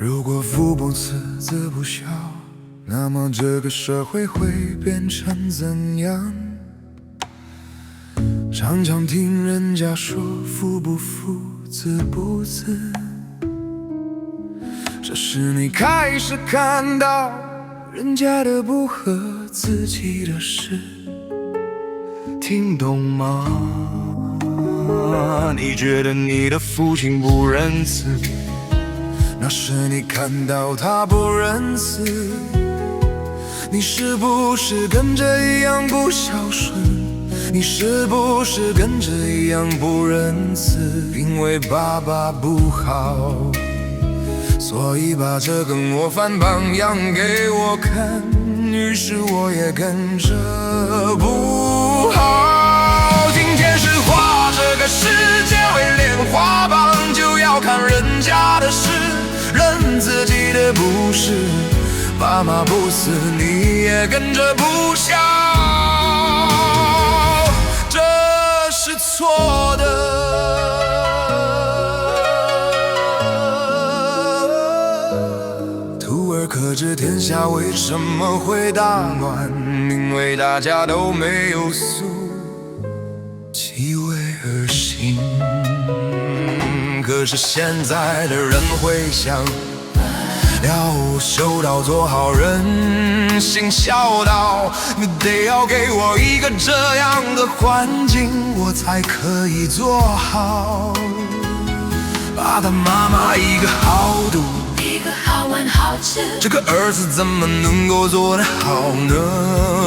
如果父母慈子不孝，那么这个社会会变成怎样？常常听人家说父不父，子不子，这时你开始看到人家的不和自己的事，听懂吗？你觉得你的父亲不仁慈，那是你看到他不仁慈。你是不是跟着一样不孝顺？你是不是跟着一样不仁慈？因为爸爸不好，所以把这个模范榜样给我看，于是我也跟着不好。今天是画这个世界为莲花榜，就要看人家的事，认自己的不是。爸妈不死，你也跟着不孝，这是错的。徒儿可知天下为什么会大乱？因为大家都没有素其位而行。可是现在的人会想，要修道做好人，行孝道，你得要给我一个这样的环境，我才可以做好。爸爸妈妈一个好赌，一个好玩好吃，这个儿子怎么能够做得好呢？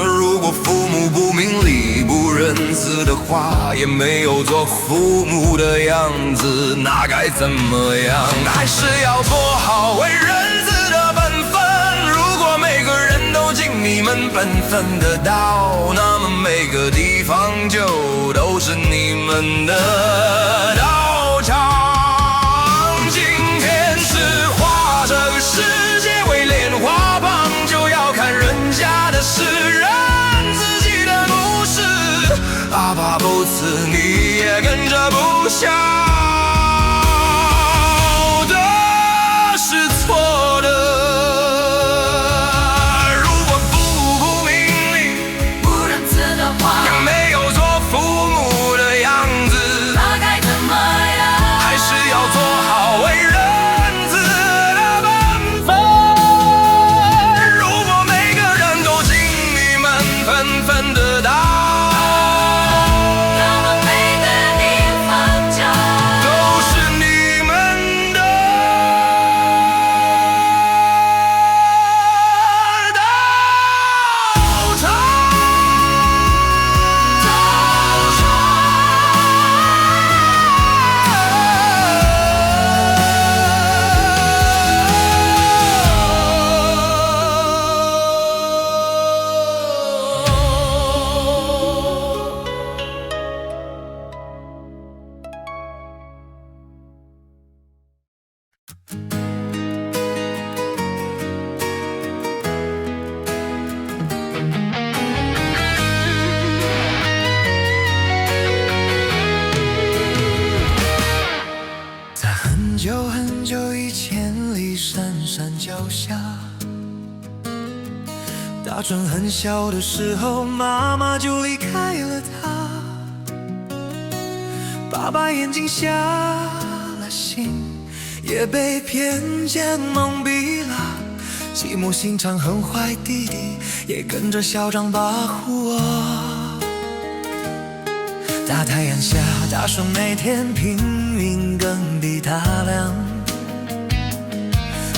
如果父母不明理不仁慈的话，也没有做父母的样子，那该怎么样？还是要做好为人子的本分。如果每个人都尽你们本分的道，那么每个地方就都是你们的道场。今天是画这个世界为莲花榜，就要看人家的事，认自己的不是。爸爸不死，你也跟着不孝，这是错的。如果父不明理不仁慈的话，也没有做父母的样子，那该怎么样？还是要做好为人子的本分。如果每个人都尽你们本分的道，那么每个地方就都是你们的道场。在很久很久以前，里山山脚下，大春很小的时候，妈妈就离开了他。爸爸眼睛瞎了，心也被偏见蒙蔽了。寂寞心肠很坏，弟弟也跟着校长保护我。大太阳下，大树每天拼命耕地大梁，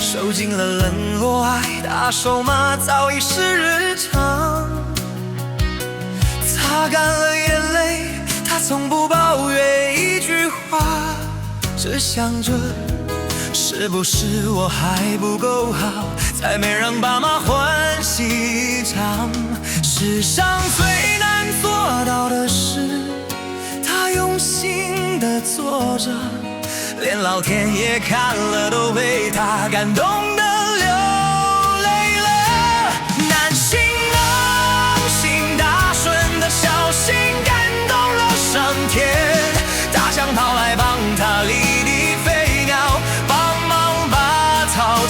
受尽了冷落爱，大手骂早已是日常。擦干了眼泪，他从不抱怨一句话，只想着是不是我还不够好，才没让爸妈欢喜一场。世上最难做到的事，他用心地做着，连老天爷看了都被他感动得流泪了。南行能行大顺的小心感动了上天，大象跑来帮他犁地飞鸟，帮忙把草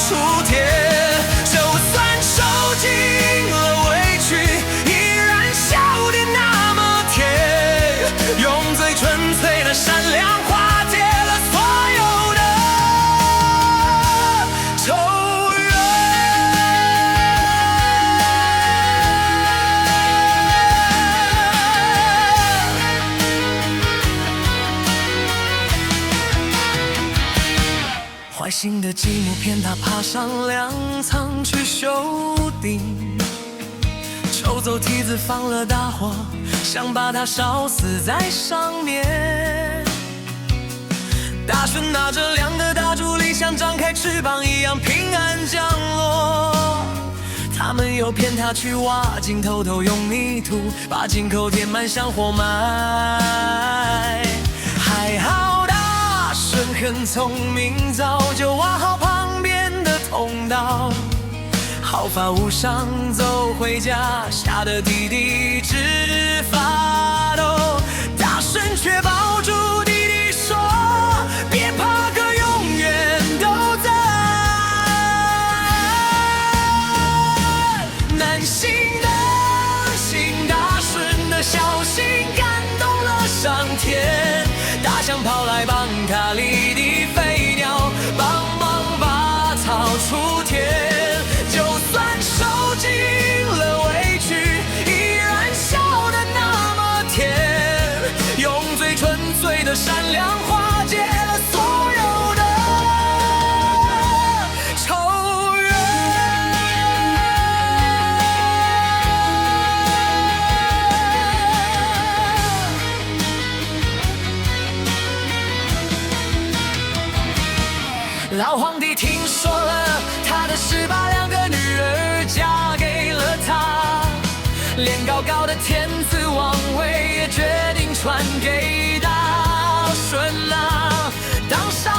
坏心的寂寞骗他爬上粮仓去修订，抽走梯子放了大火，想把他烧死在上面。大顺拿着2个大竹篱，像张开翅膀一样平安降落。他们又骗他去挖井，偷偷用泥土把井口填满，像活埋。还好大顺很聪明，早就挖好旁边的通道，毫发无伤走回家，吓得弟弟直发抖。大顺却抱住弟弟说：“别怕，哥永远都在。”难行的心，大顺的小心感动了上天。大象跑来帮他犁地，飞鸟帮忙把草锄田。就算受尽了委屈，依然笑得那么甜，用最纯粹的善良化解了所有的仇怨。老皇帝听说了他的事，把2个女儿嫁给了他，连高高的天子王位也决定传给大顺啊。当少